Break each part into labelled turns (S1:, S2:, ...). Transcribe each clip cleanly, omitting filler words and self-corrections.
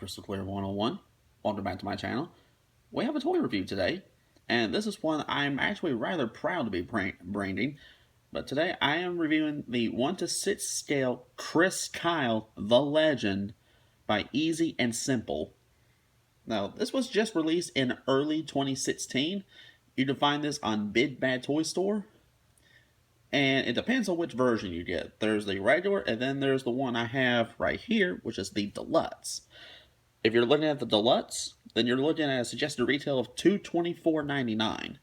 S1: Crystal Clear 101. Welcome back to my channel. We have a toy review today, and this is one I'm actually rather proud to be branding. But today I am reviewing the 1:6 scale Chris Kyle The Legend by Easy and Simple. Now, this was just released in early 2016. You can find this on Big Bad Toy Store. And it depends on which version you get. There's the regular, and then there's the one I have right here, which is the Deluxe. If you're looking at the Deluxe, then you're looking at a suggested retail of $224.99.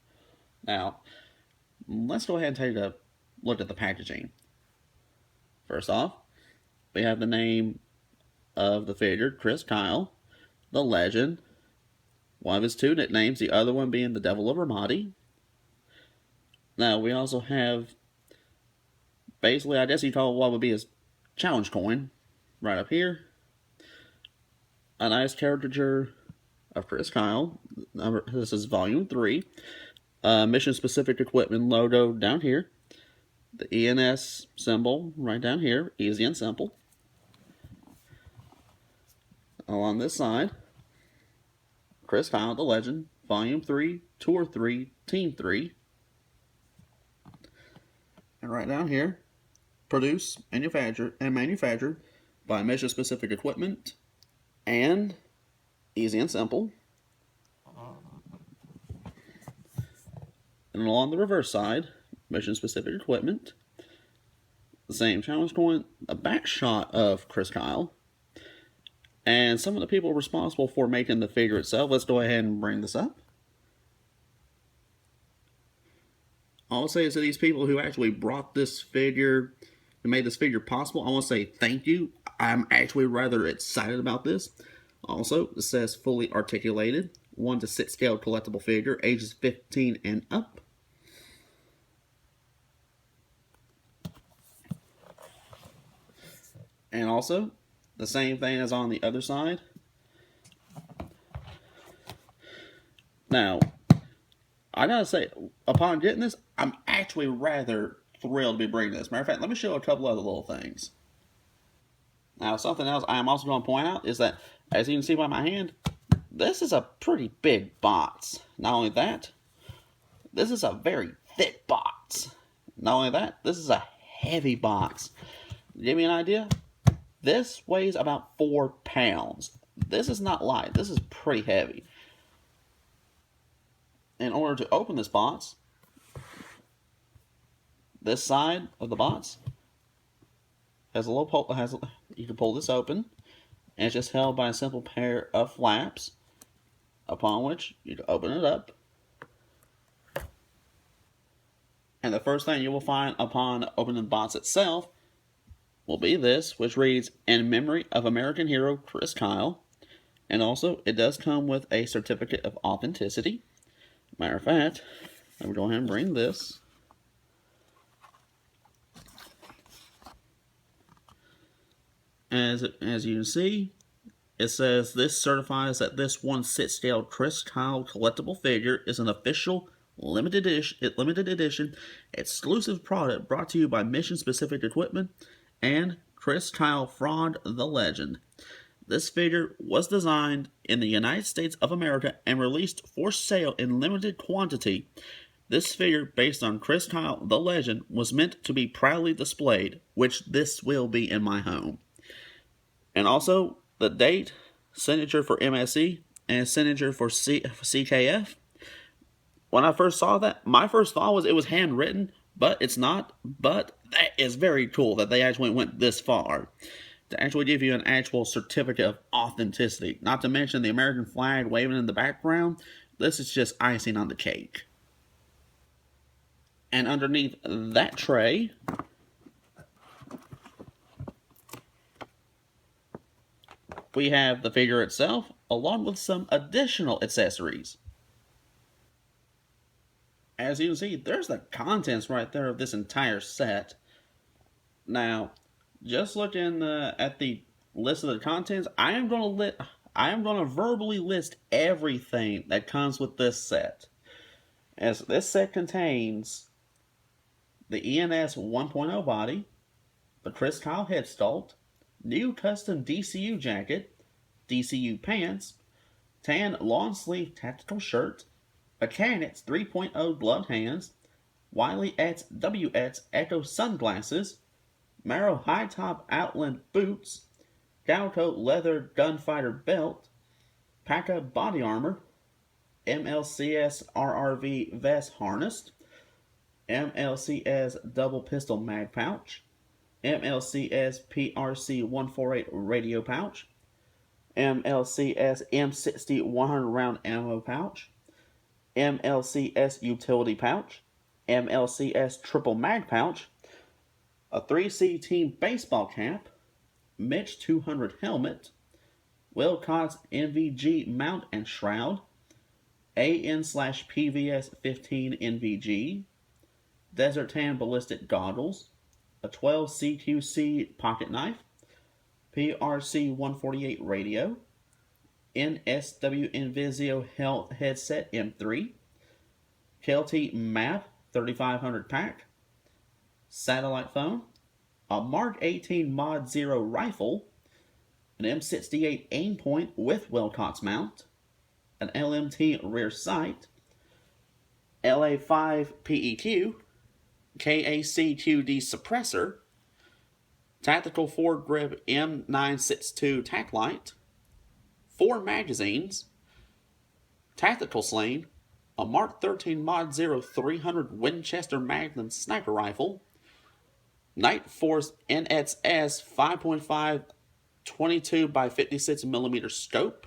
S1: Now, let's go ahead and take a look at the packaging. First off, we have the name of the figure, Chris Kyle, the Legend. One of his two nicknames, the other one being the Devil of Ramadi. Now, we also have, basically, I guess you call it what would be his challenge coin, right up here. A nice caricature of Chris Kyle. This is volume 3. Mission specific equipment logo down here. The ENS symbol right down here. Easy and simple. Along this side, Chris Kyle, the Legend, volume 3, tour 3, team 3. And right down here, produced, manufactured by Mission Specific Equipment and Easy and Simple. And along the reverse side, Mission Specific Equipment. The same challenge coin, a back shot of Chris Kyle. And some of the people responsible for making the figure itself. Let's go ahead and bring this up. I want to say to these people who actually brought this figure and made this figure possible, I want to say thank you. I'm actually rather excited about this. Also, it says fully articulated, 1:6 scale collectible figure, ages 15 and up. And also, the same thing as on the other side. Now, I gotta say, upon getting this, I'm actually rather thrilled to be bringing this. Matter of fact, let me show a couple other little things. Now, something else I am also going to point out is that, as you can see by my hand, this is a pretty big box. Not only that, this is a very thick box. Not only that, this is a heavy box. To give me an idea, this weighs about 4 pounds. This is not light. This is pretty heavy. In order to open this box, this side of the box has a little pull. You can pull this open, and it's just held by a simple pair of flaps, upon which you can open it up. And the first thing you will find upon opening the box itself will be this, which reads, "In memory of American hero Chris Kyle." And also, it does come with a certificate of authenticity. Matter of fact, let me go ahead and bring this. As you can see, it says this certifies that this 1/6 scale Chris Kyle collectible figure is an official limited edition exclusive product brought to you by Mission Specific Equipment and Chris Kyle Fraud the Legend. This figure was designed in the United States of America and released for sale in limited quantity. This figure, based on Chris Kyle the Legend, was meant to be proudly displayed, which this will be in my home. And also, the date, signature for MSE, and signature for CKF. When I first saw that, my first thought was it was handwritten, but it's not. But that is very cool that they actually went this far to actually give you an actual certificate of authenticity. Not to mention the American flag waving in the background. This is just icing on the cake. And underneath that tray, we have the figure itself, along with some additional accessories. As you can see, there's the contents right there of this entire set. Now, just looking at the list of the contents, I am going to verbally list everything that comes with this set. As this set contains the ENS 1.0 body, the Chris Kyle head sculpt, new custom DCU jacket, DCU pants, tan long-sleeve tactical shirt, Mechanic's 3.0 gloved hands, Wiley X WX Echo sunglasses, Marrow high-top Outland boots, Galco leather gunfighter belt, PACA body armor, MLCS RRV vest harness, MLCS double pistol mag pouch, MLCS PRC 148 radio pouch, MLCS M60 100 round ammo pouch, MLCS utility pouch, MLCS triple mag pouch, a 3C team baseball cap, Mitch 200 helmet, Wilcox NVG mount and shroud, AN/PVS 15 NVG, Desert Tan ballistic goggles, a 12 CQC pocket knife, PRC 148 radio, NSW Invisio Health headset M3, KLT map 3500 pack, satellite phone, a Mark 18 Mod 0 rifle, an M68 aim point with Wilcox mount, an LMT rear sight, LA5 PEQ, KACQD suppressor, tactical foregrip M962 tack light, 4 magazines, tactical sling, a Mark 13 Mod 0 300 Winchester Magnum sniper rifle, Night Force NXS 5.5 22 by 56 mm scope,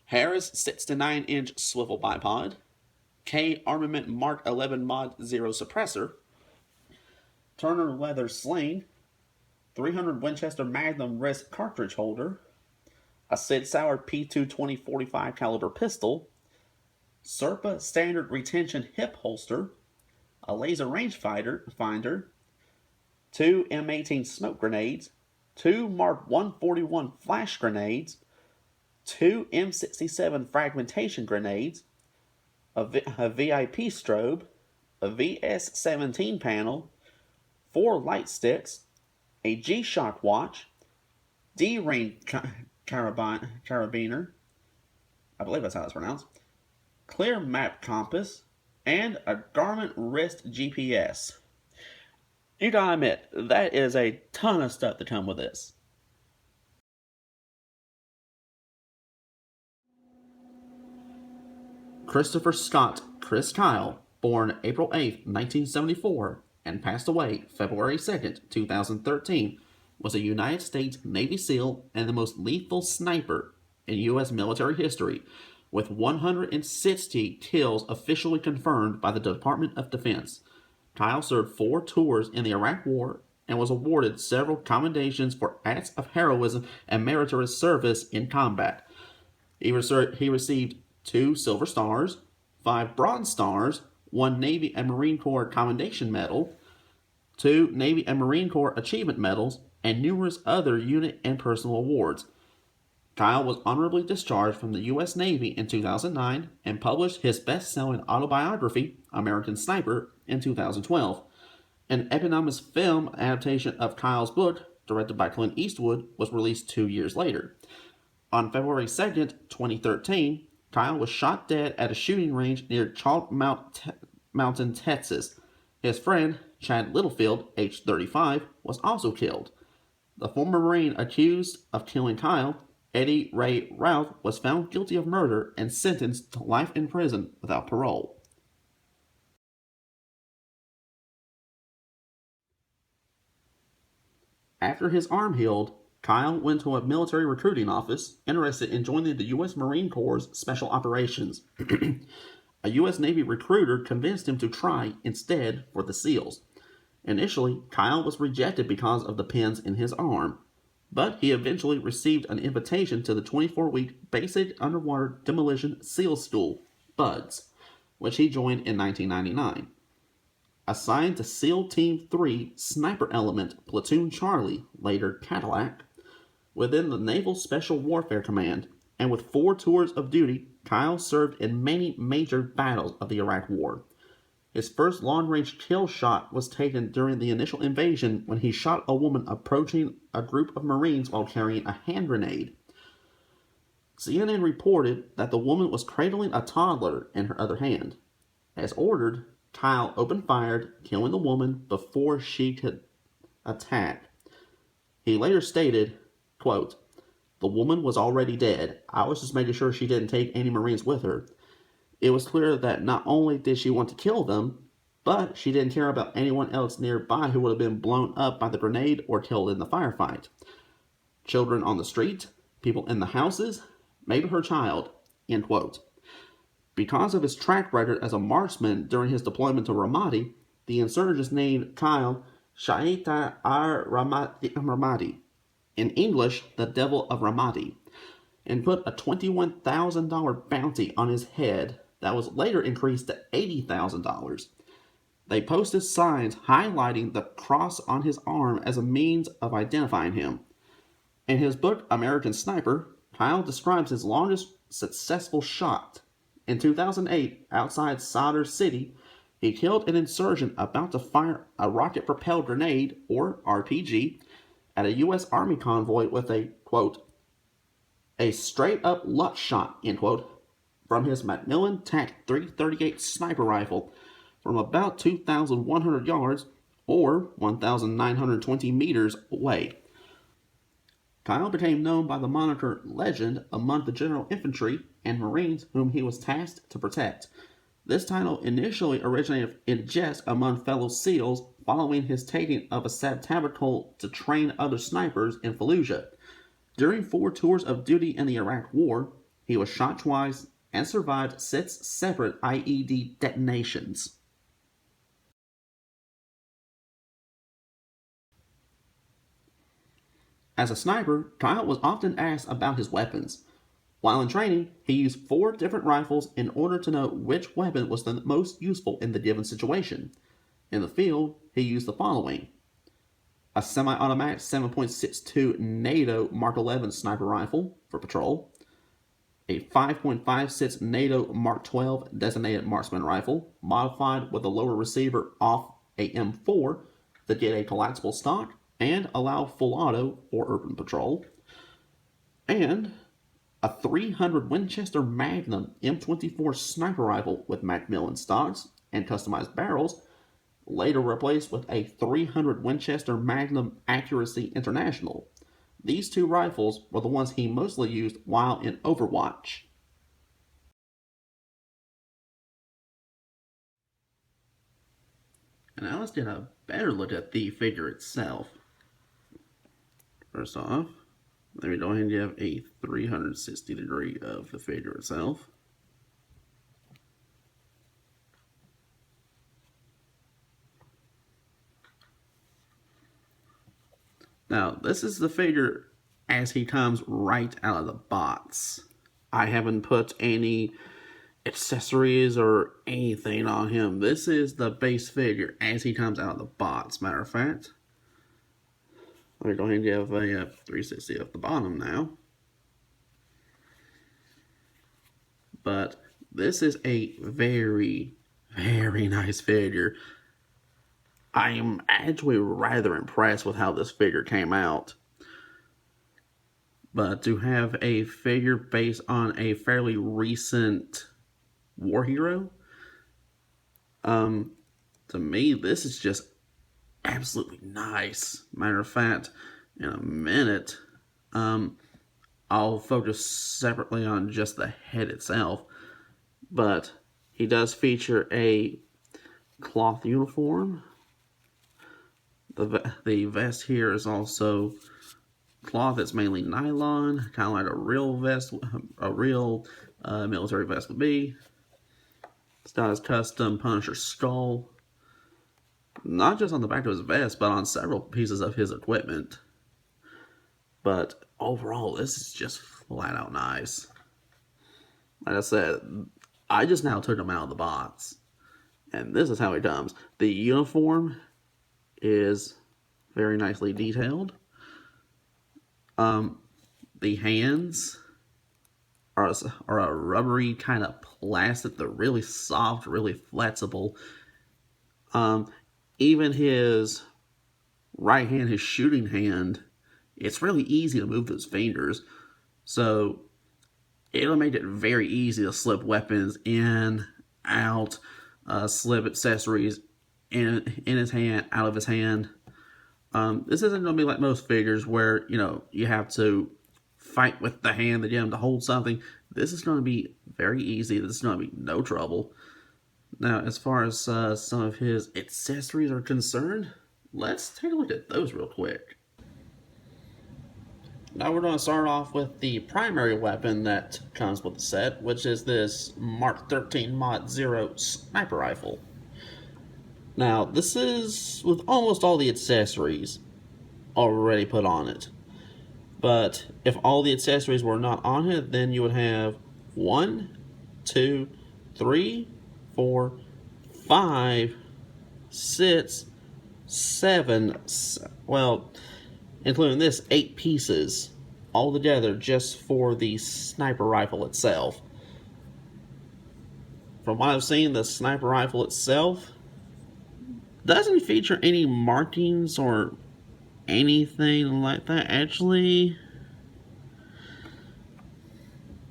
S1: Harris 6-9-inch swivel bipod, K Armament Mark 11 Mod 0 suppressor, Turner leather sling, 300 Winchester Magnum wrist cartridge holder, a Sid Sauer P220 45 caliber pistol, Serpa standard retention hip holster, a laser rangefinder, 2 M18 smoke grenades, 2 Mark 141 flash grenades, 2 M67 fragmentation grenades, a VIP strobe, a VS17 panel, 4 light sticks, a G-Shock watch, D-Rain carabiner, I believe that's how it's pronounced, clear map compass, and a Garmin wrist GPS. You gotta admit, that is a ton of stuff to come with this. Christopher Scott Chris Kyle, born April 8, 1974, and passed away February 2, 2013, was a United States Navy SEAL and the most lethal sniper in U.S. military history, with 160 kills officially confirmed by the Department of Defense. Kyle served 4 tours in the Iraq War and was awarded several commendations for acts of heroism and meritorious service in combat. He received 2 Silver Stars, 5 Bronze Stars, 1 Navy and Marine Corps Commendation Medal, 2 Navy and Marine Corps Achievement Medals, and numerous other unit and personal awards. Kyle was honorably discharged from the U.S. Navy in 2009 and published his best-selling autobiography, American Sniper, in 2012. An eponymous film adaptation of Kyle's book, directed by Clint Eastwood, was released 2 years later. On February 2nd, 2013, Kyle was shot dead at a shooting range near Chalk Mountain, Texas. His friend, Chad Littlefield, aged 35, was also killed. The former Marine accused of killing Kyle, Eddie Ray Routh, was found guilty of murder and sentenced to life in prison without parole. After his arm healed, Kyle went to a military recruiting office interested in joining the U.S. Marine Corps' Special Operations. A U.S. Navy recruiter convinced him to try instead for the SEALs. Initially, Kyle was rejected because of the pins in his arm, but he eventually received an invitation to the 24-week Basic Underwater Demolition SEAL School, BUDS, which he joined in 1999. Assigned to SEAL Team 3 Sniper Element Platoon Charlie, later Cadillac, within the Naval Special Warfare Command, and with 4 tours of duty, Kyle served in many major battles of the Iraq War. His first long-range kill shot was taken during the initial invasion when he shot a woman approaching a group of Marines while carrying a hand grenade. CNN reported that the woman was cradling a toddler in her other hand. As ordered, Kyle opened fire, killing the woman before she could attack. He later stated, quote, "The woman was already dead. I was just making sure she didn't take any Marines with her. It was clear that not only did she want to kill them, but she didn't care about anyone else nearby who would have been blown up by the grenade or killed in the firefight. Children on the street, people in the houses, maybe her child," end quote. Because of his track record as a marksman during his deployment to Ramadi, the insurgents named Kyle Shaita Ramadi, in English, the Devil of Ramadi, and put a $21,000 bounty on his head that was later increased to $80,000. They posted signs highlighting the cross on his arm as a means of identifying him. In his book, American Sniper, Kyle describes his longest successful shot. In 2008, outside Sadr City, he killed an insurgent about to fire a rocket-propelled grenade, or RPG, at a U.S. Army convoy with a, quote, "a straight-up luck shot," end quote, from his Macmillan TAC 338 sniper rifle from about 2,100 yards, or 1,920 meters away. Kyle became known by the moniker Legend among the general infantry and Marines whom he was tasked to protect. This title initially originated in jest among fellow SEALs following his taking of a sabbatical to train other snipers in Fallujah. During 4 tours of duty in the Iraq War, he was shot twice and survived 6 separate IED detonations. As a sniper, Kyle was often asked about his weapons. While in training, he used 4 different rifles in order to know which weapon was the most useful in the given situation. In the field, he used the following: a semi-automatic 7.62 NATO Mark 11 sniper rifle for patrol, a 5.56 NATO Mark 12 designated marksman rifle, modified with a lower receiver off a M4 to get a collapsible stock and allow full auto for urban patrol, and a 300 Winchester Magnum M24 sniper rifle with Macmillan stocks and customized barrels, later replaced with a 300 Winchester Magnum Accuracy International. These 2 rifles were the ones he mostly used while in Overwatch. And now let's get a better look at the figure itself. First off, let me go ahead and give a 360 degree of the figure itself. Now, this is the figure as he comes right out of the box. I haven't put any accessories or anything on him. This is the base figure as he comes out of the box, matter of fact. Let me go ahead and give a 360 off the bottom now. But this is a very, very nice figure. I am actually rather impressed with how this figure came out. But to have a figure based on a fairly recent war hero, to me, this is just absolutely nice. Matter of fact, in a minute, I'll focus separately on just the head itself, but he does feature a cloth uniform. The vest here is also cloth. It's mainly nylon, kind of like a real vest, a real military vest would be. It's got his custom Punisher skull, not just on the back of his vest, but on several pieces of his equipment. But overall, this is just flat out nice. Like I said, I just now took him out of the box, and this is how he comes. The uniform is very nicely detailed. The hands are a rubbery kind of plastic. They're really soft, really flexible. Even his right hand, his shooting hand, it's really easy to move those fingers. So it'll make it very easy to slip weapons in, out, slip accessories in his hand, out of his hand. This isn't going to be like most figures where, you have to fight with the hand that you have to hold something. This is going to be very easy. This is going to be no trouble. Now, as far as some of his accessories are concerned, let's take a look at those real quick. Now we're going to start off with the primary weapon that comes with the set, which is this Mark 13 Mod 0 sniper rifle. Now, this is with almost all the accessories already put on it. But if all the accessories were not on it, then you would have 1, 2, 3, 4, 5, 6, 7, well, including this, 8 pieces all together just for the sniper rifle itself. From what I've seen, the sniper rifle itself doesn't feature any markings or anything like that. Actually,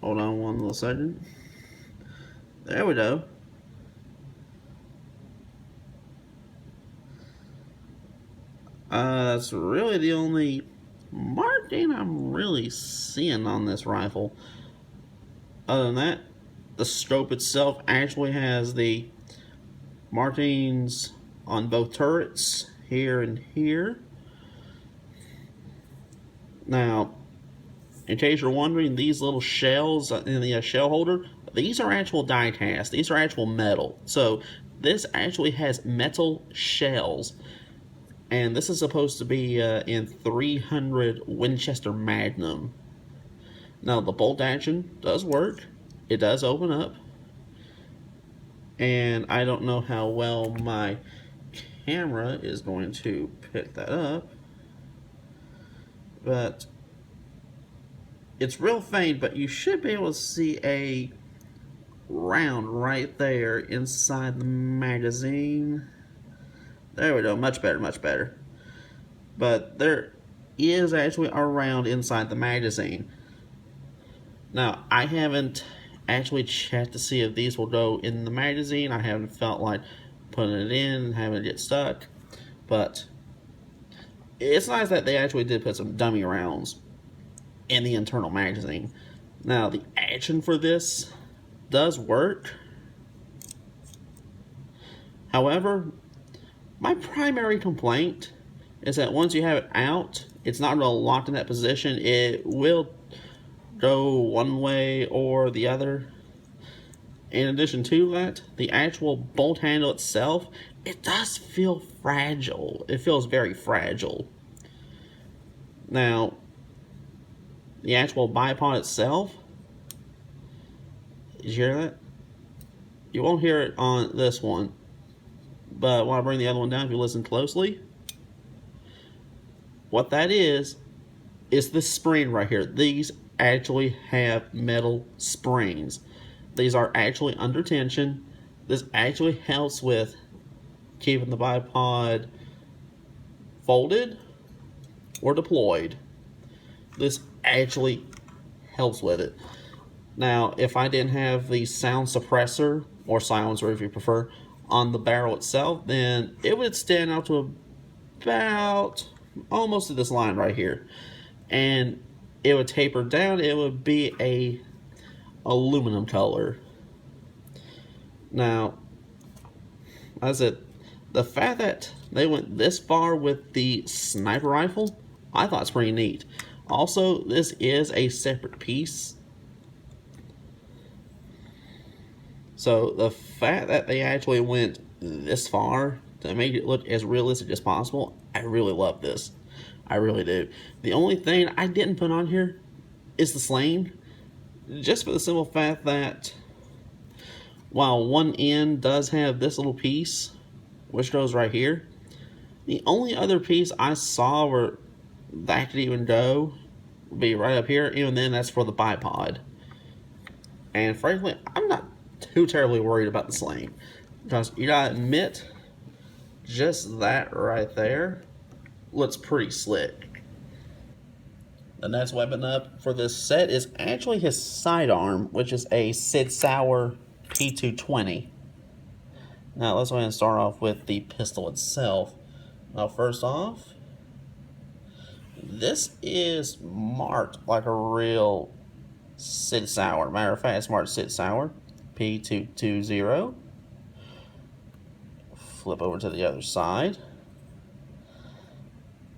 S1: hold on one little second. There we go. That's really the only marking I'm really seeing on this rifle. Other than that, the scope itself actually has the markings on both turrets, here and here. Now, in case you're wondering, these little shells in the shell holder, these are actual die cast. These are actual metal. So this actually has metal shells. And this is supposed to be in 300 Winchester Magnum. Now, the bolt action does work. It does open up. And I don't know how well my camera is going to pick that up. But it's real faint, but you should be able to see a round right there inside the magazine. There we go, much better, much better. But there is actually a round inside the magazine. Now, I haven't actually checked to see if these will go in the magazine. I haven't felt like putting it in and having it get stuck. But it's nice that they actually did put some dummy rounds in the internal magazine. Now, the action for this does work. However, my primary complaint is that once you have it out, it's not really locked in that position. It will go one way or the other. In addition to that, the actual bolt handle itself, it does feel fragile. It feels very fragile. Now, the actual bipod itself, did you hear that? You won't hear it on this one. But when I bring the other one down, if you listen closely, what that is this spring right here. These actually have metal springs. These are actually under tension. This actually helps with keeping the bipod folded or deployed. This actually helps with it. Now, if I didn't have the sound suppressor, or silencer if you prefer, on the barrel itself, then it would stand out to about almost to this line right here, and it would taper down. It would be a aluminum color. Now, as I said, the fact that they went this far with the sniper rifle, I thought it's pretty neat. Also, this is a separate piece. So the fact that they actually went this far to make it look as realistic as possible, I really love this. I really do. The only thing I didn't put on here is the sling. Just for the simple fact that while one end does have this little piece, which goes right here, the only other piece I saw where that could even go would be right up here. Even then, that's for the bipod. And frankly, I'm not too terribly worried about the sling, because you gotta admit, just that right there looks pretty slick. The next weapon up for this set is actually his sidearm, which is a Sig Sauer P220. Now let's go ahead and start off with the pistol itself. Now first off, this is marked like a real Sig Sauer. Matter of fact, it's marked Sig Sauer P220. Flip over to the other side.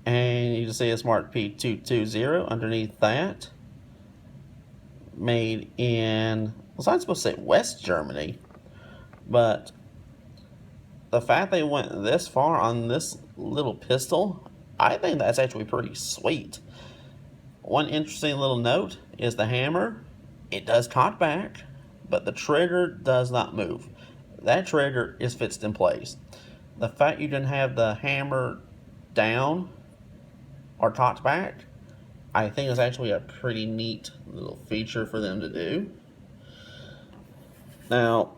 S1: And you can see it's marked P220 underneath that. Made in, was I supposed to say West Germany? But the fact they went this far on this little pistol, I think that's actually pretty sweet. One interesting little note is the hammer. It does cock back, but the trigger does not move. That trigger is fixed in place. The fact you didn't have the hammer down or cocked back, I think is actually a pretty neat little feature for them to do. Now,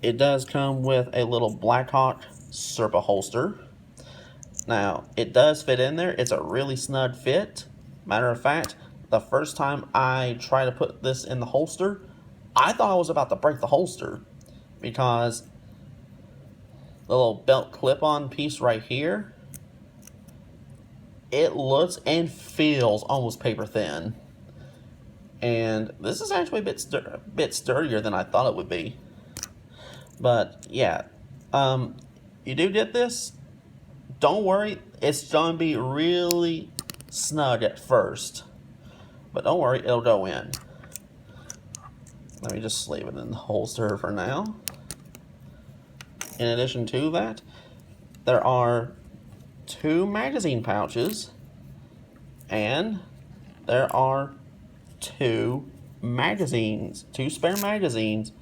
S1: it does come with a little Blackhawk Serpa holster. Now, it does fit in there. It's a really snug fit. Matter of fact, the first time I tried to put this in the holster, I thought I was about to break the holster because the little belt clip-on piece right here, it looks and feels almost paper thin. And this is actually a bit sturdier than I thought it would be. But yeah, you do get this. Don't worry, it's going to be really snug at first. But don't worry, it'll go in. Let me just leave it in the holster for now. In addition to that, there are 2 magazine pouches, and there are 2 spare magazines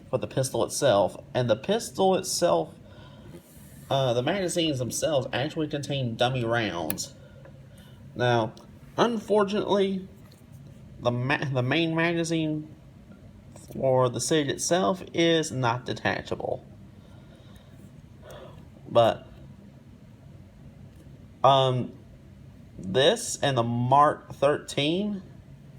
S1: for the pistol itself. And the pistol itself, the magazines themselves actually contain dummy rounds. Now, unfortunately, the main magazine for the Sig itself is not detachable. But this and the Mark 13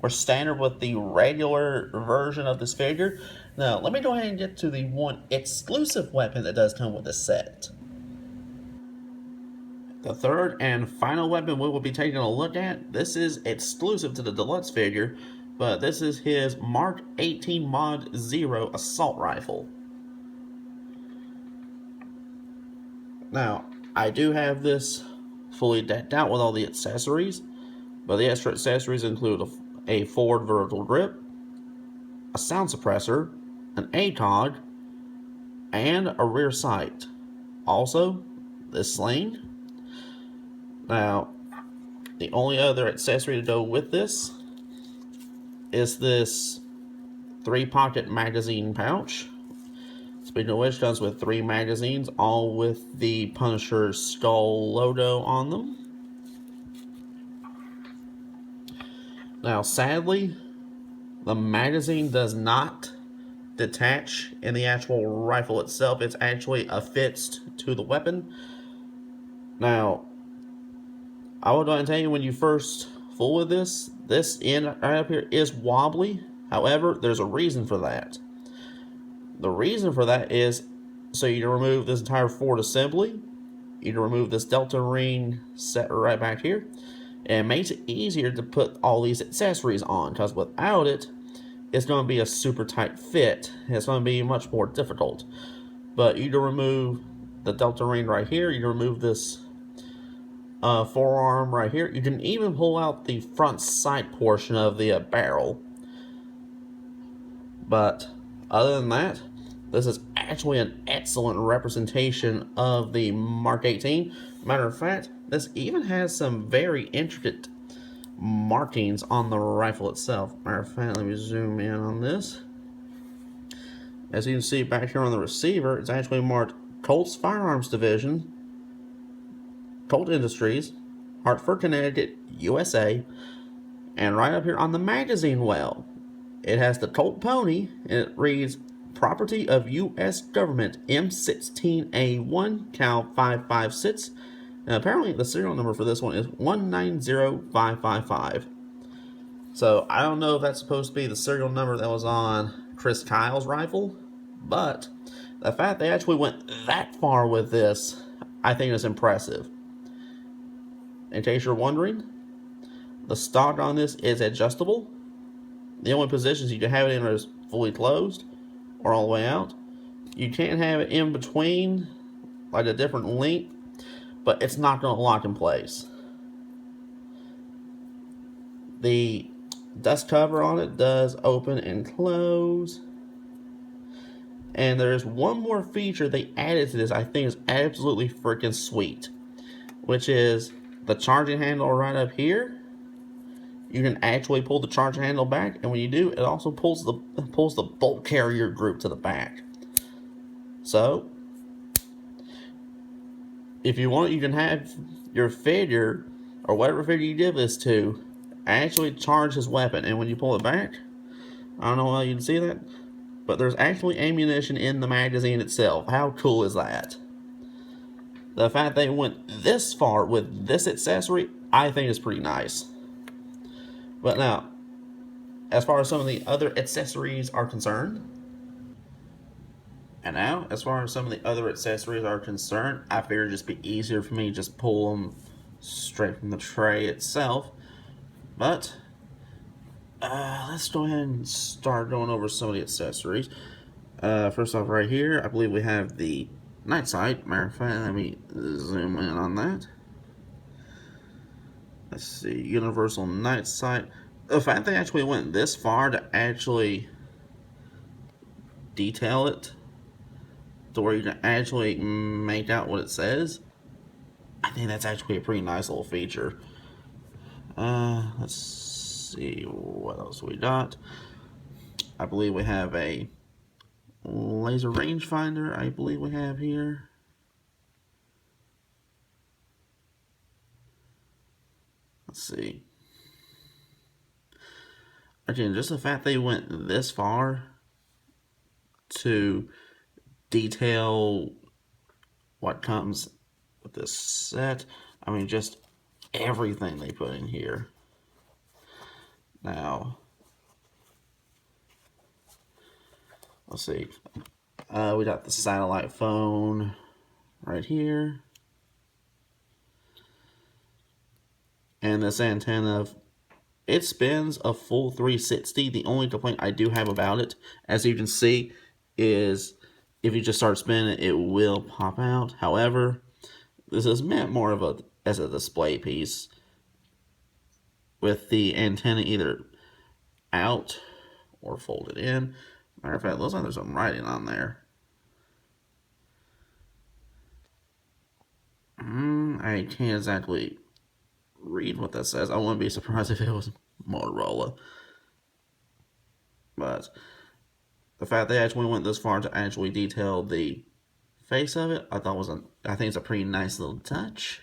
S1: were standard with the regular version of this figure. Now, let me go ahead and get to the one exclusive weapon that does come with the set. The third and final weapon we will be taking a look at, this is exclusive to the Deluxe figure, but this is his Mark 18 Mod 0 assault rifle. Now, I do have this fully decked out with all the accessories, but the extra accessories include a forward vertical grip, a sound suppressor, an ACOG, and a rear sight. Also, this sling. Now, the only other accessory to go with this is this 3-pocket magazine pouch. Speaking of which, comes with 3 magazines, all with the Punisher skull logo on them. Now, sadly, the magazine does not detach in the actual rifle itself. It's actually affixed to the weapon. Now, I will go and tell you, when you first fool with this end right up here is wobbly. However, there's a reason for that. The reason for that is so you can remove this entire forward assembly. You can remove this Delta ring set right back here. And it makes it easier to put all these accessories on, because without it, it's going to be a super tight fit. It's going to be much more difficult. But you can remove the Delta ring right here. You can remove this forearm right here. You can even pull out the front sight portion of the barrel. But other than that, this is actually an excellent representation of the Mark 18. Matter of fact, this even has some very intricate markings on the rifle itself. Matter of fact, let me zoom in on this. As you can see back here on the receiver, it's actually marked Colt's Firearms Division, Colt Industries, Hartford, Connecticut, USA. And right up here on the magazine well, it has the Colt Pony, and it reads, Property of U.S. Government, M16A1, Cal 556. And apparently the serial number for this one is 190555. So I don't know if that's supposed to be the serial number that was on Chris Kyle's rifle, but the fact they actually went that far with this, I think is impressive. In case you're wondering, the stock on this is adjustable. The only positions you can have it in is fully closed or all the way out. You can have it in between, like a different length, but it's not going to lock in place. The dust cover on it does open and close. And there's one more feature they added to this I think is absolutely freaking sweet, which is the charging handle right up here. You can actually pull the charging handle back, and when you do, it also pulls the bolt carrier group to the back. So, if you want, you can have your figure, or whatever figure you give this to, actually charge his weapon. And when you pull it back, I don't know how you can see that, but there's actually ammunition in the magazine itself. How cool is that? The fact they went this far with this accessory, I think is pretty nice. But now, as far as some of the other accessories are concerned, I figured it'd just be easier for me to just pull them straight from the tray itself. But let's go ahead and start going over some of the accessories. First off, right here, I believe we have the night sight. Matter of fact, let me zoom in on that. Let's see, universal night sight. The fact they actually went this far to actually detail it to where you can actually make out what it says, I think that's actually a pretty nice little feature. Let's see what else we got. I believe we have a laser rangefinder. I believe we have here. Let's see. Again, just the fact they went this far to detail what comes with this set. I mean, just everything they put in here. Now, let's see. We got the satellite phone right here. And this antenna, it spins a full 360. The only complaint I do have about it, as you can see, is if you just start spinning, it will pop out. However, this is meant more of as a display piece, with the antenna either out or folded in. Matter of fact, it looks like there's some writing on there. I can't exactly read what that says. I wouldn't be surprised if it was Motorola. But the fact they actually went this far to actually detail the face of it, I think it's a pretty nice little touch.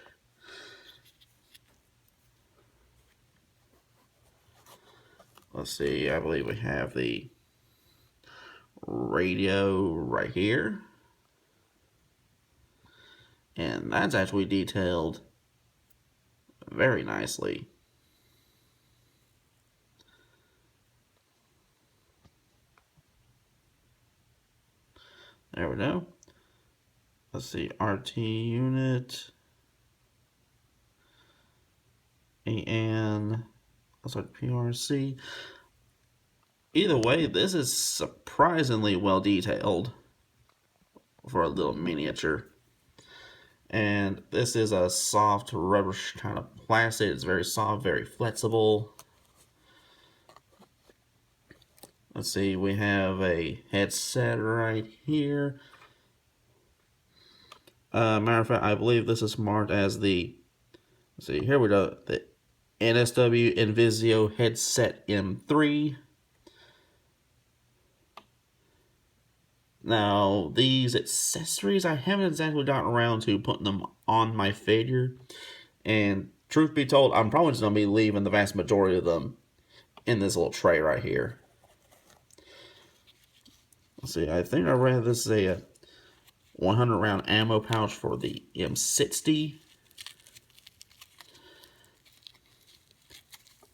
S1: Let's see, I believe we have the radio right here. And that's actually detailed very nicely. There we go. Let's see, RT unit. And let's start PRC. Either way, this is surprisingly well detailed for a little miniature. And this is a soft rubber kind of plastic. It's very soft, very flexible. Let's see, we have a headset right here. Matter of fact, I believe this is marked as the, let's see, here we go, the NSW Invisio Headset M3. Now, these accessories, I haven't exactly gotten around to putting them on my figure. And truth be told, I'm probably just going to be leaving the vast majority of them in this little tray right here. Let's see, I think I read this is a 100 round ammo pouch for the M60.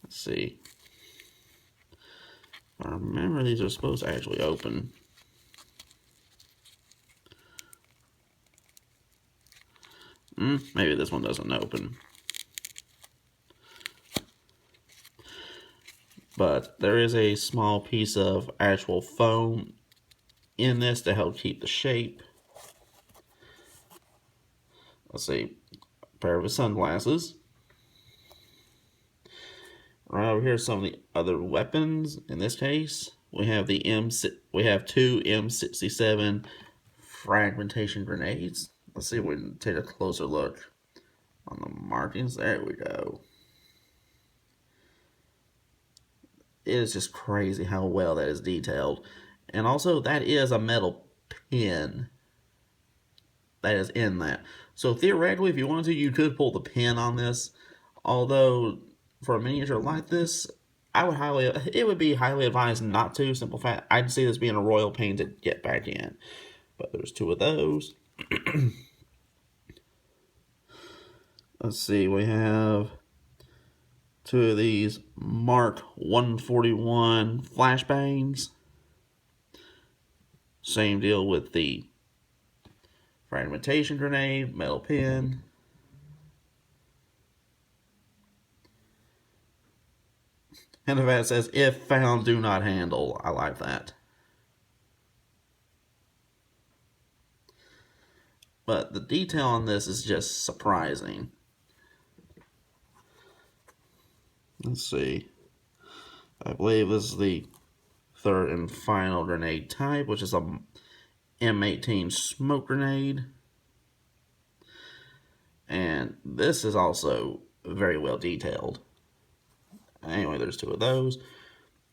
S1: Let's see. remember these are supposed to actually open. Maybe this one doesn't open. But there is a small piece of actual foam in this to help keep the shape. Let's see, a pair of his sunglasses. Right over here, some of the other weapons. In this case, we have two M67 Fragmentation Grenades. Let's see if we can take a closer look on the markings. There we go. It is just crazy how well that is detailed. And also, that is a metal pin that is in that. So theoretically, if you wanted to, you could pull the pin on this. Although, for a miniature like this, it would be highly advised not to. Simple fact, I'd see this being a royal pain to get back in. But there's two of those. Let's see, we have two of these Mark 141 flashbangs. Same deal with the Fragmentation Grenade, metal pin. And the fact says, if found, do not handle. I like that. But the detail on this is just surprising. Let's see. I believe this is the third and final grenade type, which is a M18 smoke grenade. And this is also very well detailed. Anyway, there's two of those.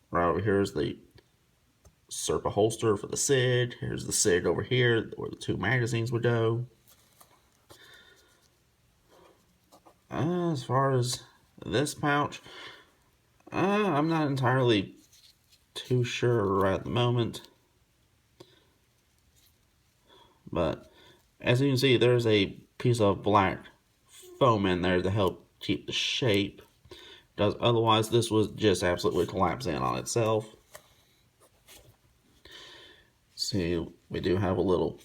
S1: Right over here is the Serpa holster for the SIG. Here's the SIG over here where the two magazines would go. As far as this pouch, I'm not entirely too sure right at the moment. But as you can see, there's a piece of black foam in there to help keep the shape. Otherwise, this would just absolutely collapse in on itself. See, we do have a little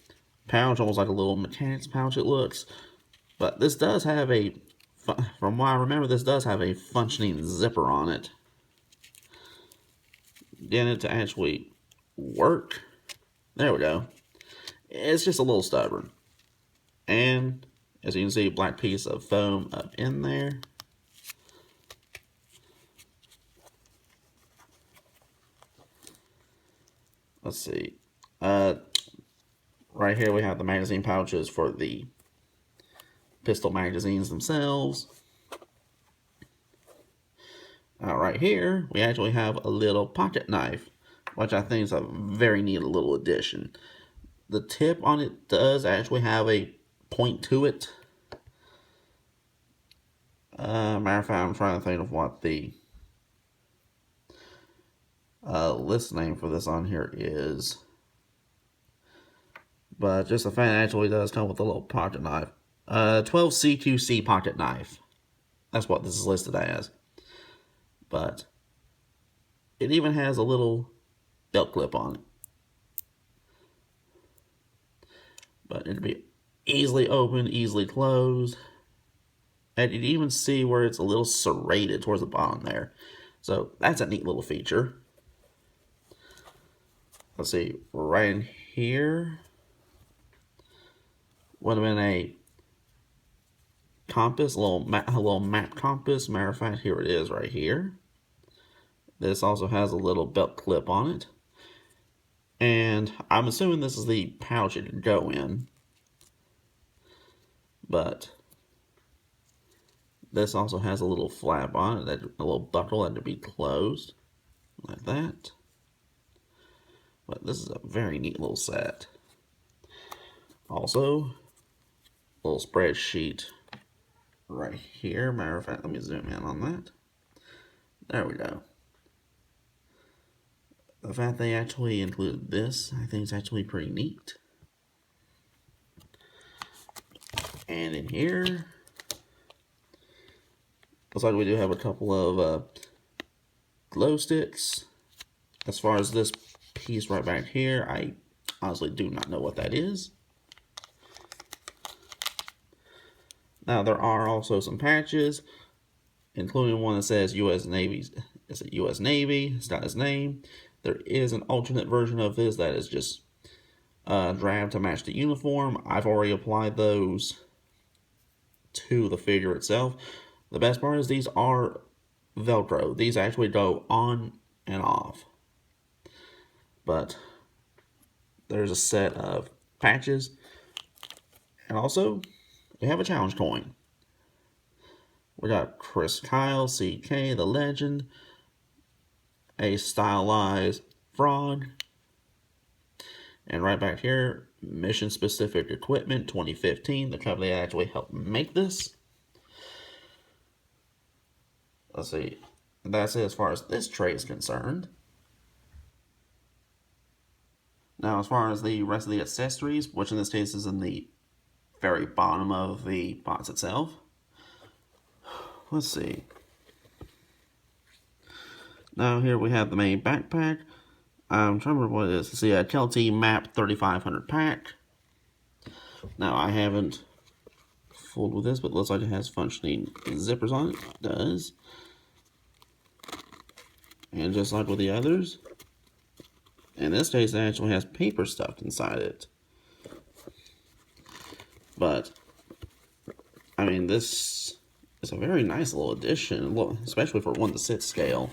S1: pouch, almost like a little mechanics pouch it looks. But this does have from what I remember, this does have a functioning zipper on it. Getting it to actually work. There we go. It's just a little stubborn. And as you can see, black piece of foam up in there. Let's see. Right here we have the magazine pouches for the pistol magazines themselves. Right here, we actually have a little pocket knife, which I think is a very neat little addition. The tip on it does actually have a point to it. Matter of fact, I'm trying to think of what the list name for this on here is. But just the fact it actually does come with a little pocket knife. 12 CQC pocket knife. That's what this is listed as. But it even has a little belt clip on it. But it'd be easily open, easily closed. And you can even see where it's a little serrated towards the bottom there. So that's a neat little feature. Let's see, right in here would have been a compass, a little map compass. Matter of fact, here it is right here. This also has a little belt clip on it. And I'm assuming this is the pouch it can go in. But this also has a little flap on it, a little buckle that to be closed. Like that. But this is a very neat little set. Also, a little spreadsheet right here. Matter of fact, let me zoom in on that. There we go. The fact they actually included this, I think is actually pretty neat. And in here, looks like we do have a couple of glow sticks. As far as this piece right back here, I honestly do not know what that is. Now, there are also some patches, including one that says U.S. Navy. It's a U.S. Navy. It's not his name. There is an alternate version of this that is just drab to match the uniform. I've already applied those to the figure itself. The best part is these are Velcro. These actually go on and off. But there's a set of patches. And also, we have a challenge coin. We got Chris Kyle, CK, the legend, a stylized frog, and right back here, Mission Specific Equipment 2015, the company that actually helped make this. Let's see, that's it as far as this tray is concerned. Now, as far as the rest of the accessories, which in this case is in the very bottom of the box itself. Let's see. Now here we have the main backpack. I'm trying to remember what it is. It's the Kelty Map 3500 pack. Now I haven't fooled with this, but it looks like it has functioning zippers on it. It does. And just like with the others, in this case it actually has paper stuffed inside it. But, I mean, this is a very nice little addition, especially for 1:6 scale.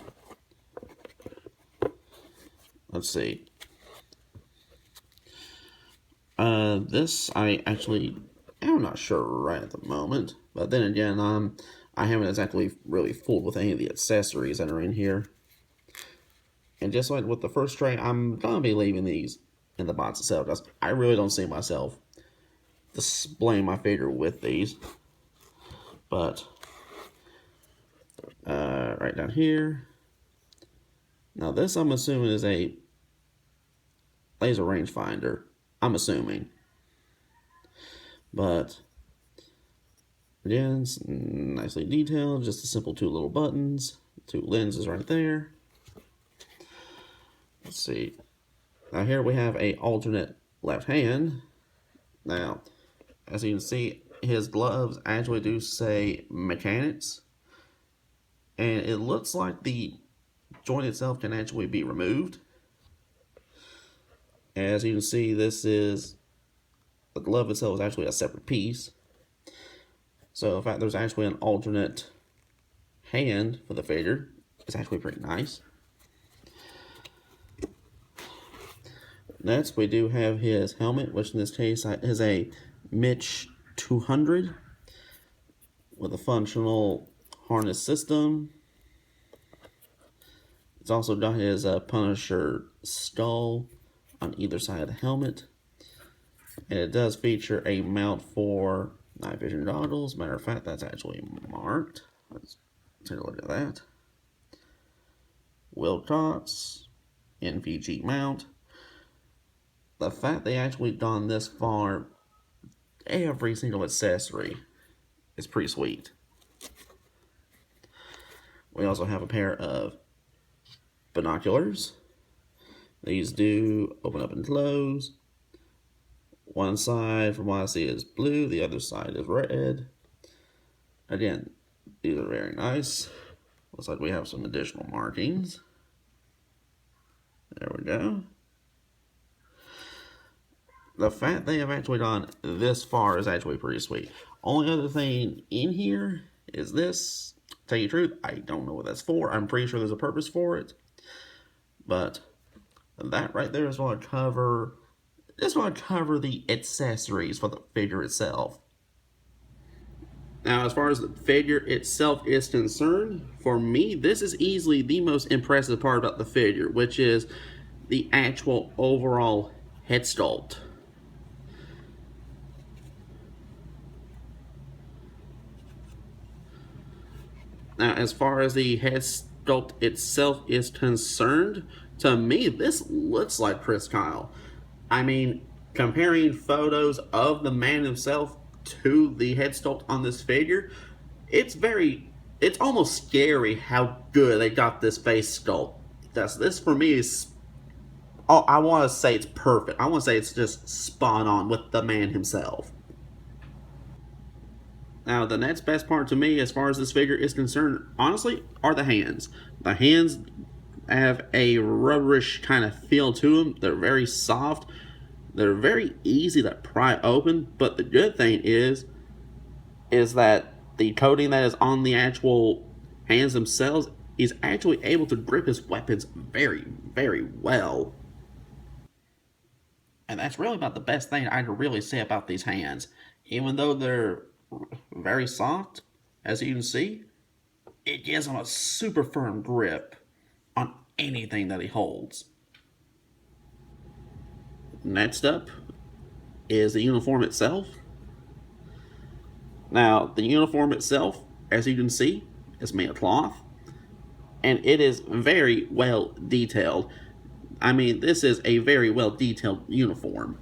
S1: Let's see. This I actually am not sure right at the moment, but then again, I haven't exactly really fooled with any of the accessories that are in here. And just like with the first tray, I'm gonna be leaving these in the box itself. I really don't see myself displaying my figure with these. But right down here. Now this I'm assuming is a laser rangefinder. I'm assuming. But again, it's nicely detailed, just a simple 2 little buttons, 2 lenses right there. Let's see. Now here we have a alternate left hand. Now, as you can see, his gloves actually do say mechanics. And it looks like the joint itself can actually be removed. As you can see, the glove itself is actually a separate piece. So in fact, there's actually an alternate hand for the figure. It's actually pretty nice. Next, we do have his helmet, which in this case is a Mitch 200 with a functional harness system. It's also got his Punisher skull on either side of the helmet. And it does feature a mount for night vision goggles. Matter of fact, that's actually marked. Let's take a look at that. Wilcox NVG mount. The fact they actually gone this far, every single accessory is pretty sweet. We also have a pair of binoculars. These do open up and close. One side, from what I see, is blue. The other side is red. Again, these are very nice. Looks like we have some additional markings. There we go. The fact they have actually gone this far is actually pretty sweet. Only other thing in here is this. To tell you the truth, I don't know what that's for. I'm pretty sure there's a purpose for it. But that right there is going to cover, just want to cover the accessories for the figure itself. Now, as far as the figure itself is concerned, for me, this is easily the most impressive part about the figure, which is the actual overall head sculpt. Now, as far as the head sculpt itself is concerned, to me, this looks like Chris Kyle. I mean, comparing photos of the man himself to the head sculpt on this figure, it's almost scary how good they got this face sculpt. This for me is, oh, I want to say it's perfect. I want to say it's just spot on with the man himself. Now, the next best part to me, as far as this figure is concerned, honestly, are the hands. The hands have a rubberish kind of feel to them. They're very soft. They're very easy to pry open. But the good thing is that the coating that is on the actual hands themselves is actually able to grip his weapons very, very well. And that's really about the best thing I could really say about these hands. Even though they're very soft, as you can see, it gives him a super firm grip on anything that he holds. Next up is the uniform itself. Now, the uniform itself, as you can see, is made of cloth, and it is very well detailed. I mean, this is a very well detailed uniform.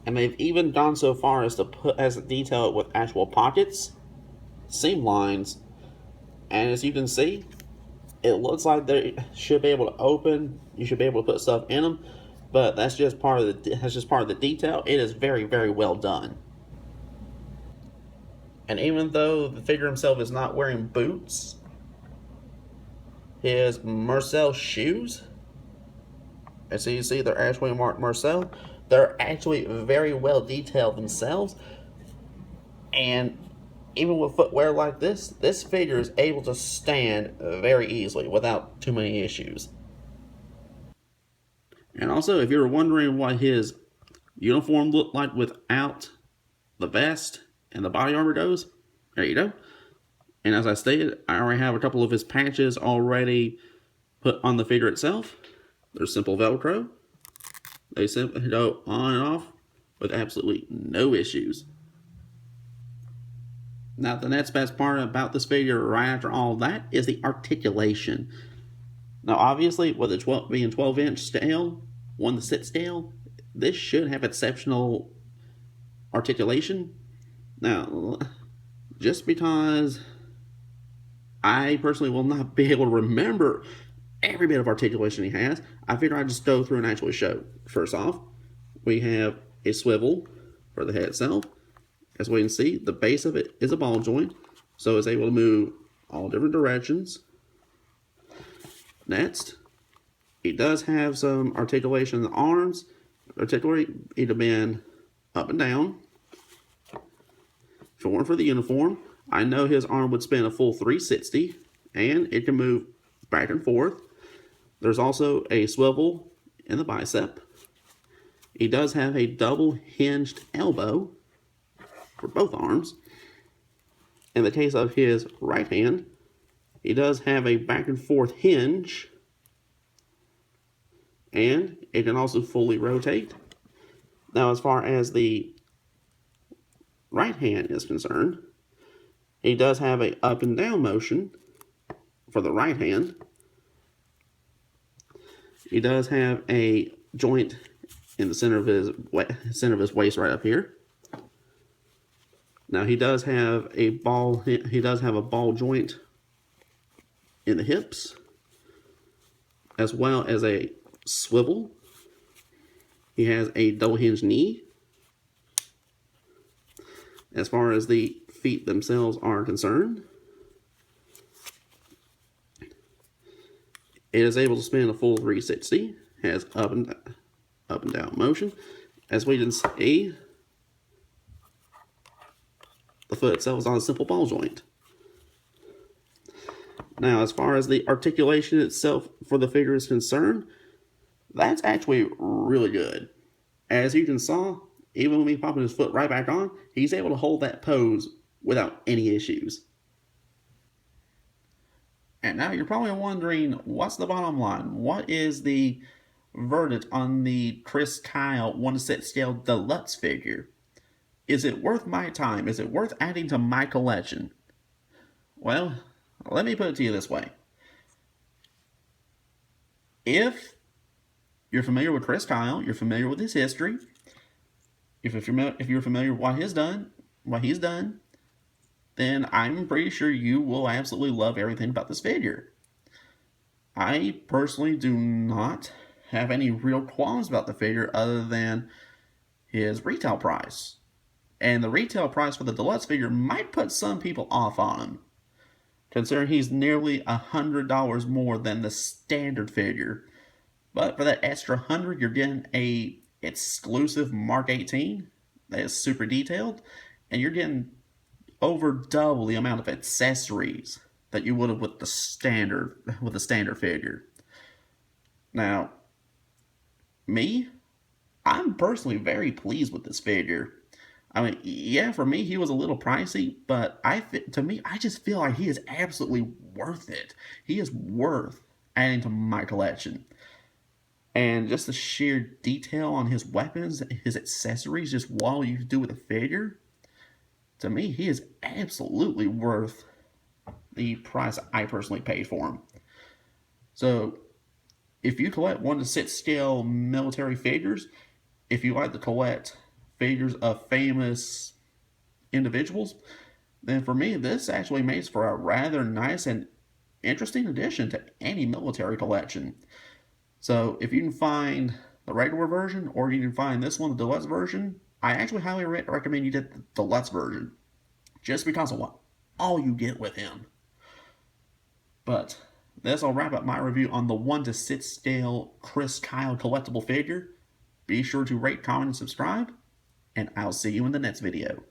S1: And they've even gone so far as to detail it with actual pockets, seam lines, and as you can see, it looks like they should be able to open. You should be able to put stuff in them, but that's just part of the detail. It is very, very well done. And even though the figure himself is not wearing boots, his Marcel shoes, as you see, they're actually marked Marcel. They're actually very well detailed themselves, and even with footwear like this figure is able to stand very easily without too many issues. And also, if you're wondering what his uniform looked like without the vest and the body armor goes, there you go. And as I stated, I already have a couple of his patches already put on the figure itself. They're simple Velcro. They simply go on and off with absolutely no issues. Now, the next best part about this figure right after all that is the articulation. Now, obviously, with it being 12-inch scale, 1:6 scale, this should have exceptional articulation. Now, just because I personally will not be able to remember every bit of articulation he has, I figure I'd just go through and actually show. First off, we have a swivel for the head itself. As we can see, the base of it is a ball joint, so it's able to move all different directions. Next, it does have some articulation in the arms. Articulate either bend up and down. If it weren't for the uniform, I know his arm would spin a full 360, and it can move back and forth. There's also a swivel in the bicep. He does have a double hinged elbow for both arms. In the case of his right hand, he does have a back and forth hinge, and it can also fully rotate. Now, as far as the right hand is concerned, he does have a up and down motion for the right hand. He does have a joint in the center of his waist right up here. Now, he does have a ball joint in the hips, as well as a swivel. He has a double hinge knee. As far as the feet themselves are concerned, it is able to spin a full 360, has up and down motion. As we can see, the foot itself is on a simple ball joint. Now, as far as the articulation itself for the figure is concerned, that's actually really good. As you can see, even when he popping his foot right back on, he's able to hold that pose without any issues. And now you're probably wondering, what's the bottom line? What is the verdict on the Chris Kyle 1:6 scale deluxe figure? Is it worth my time? Is it worth adding to my collection? Well, let me put it to you this way. If you're familiar with Chris Kyle, you're familiar with his history, if you're familiar with what he's done, then I'm pretty sure you will absolutely love everything about this figure. I personally do not have any real qualms about the figure other than his retail price. And the retail price for the Deluxe figure might put some people off on him, considering he's nearly $100 more than the standard figure. But for that extra 100, you're getting a exclusive Mark 18 that is super detailed, and you're getting over double the amount of accessories that you would have with the standard figure. Now, me, I'm personally very pleased with this figure. I mean, yeah, for me, he was a little pricey, but to me, I just feel like he is absolutely worth it. He is worth adding to my collection. And just the sheer detail on his weapons, his accessories, just what you do with the figure, to me, he is absolutely worth the price I personally paid for him. So, if you collect 1 to 6 scale military figures, if you like to collect figures of famous individuals, then for me, this actually makes for a rather nice and interesting addition to any military collection. So if you can find the regular version or you can find this one, the Deluxe version, I actually highly recommend you get the Deluxe version, just because of what all you get with him. But that'll wrap up my review on the 1 to 6 scale Chris Kyle collectible figure. Be sure to rate, comment, and subscribe, and I'll see you in the next video.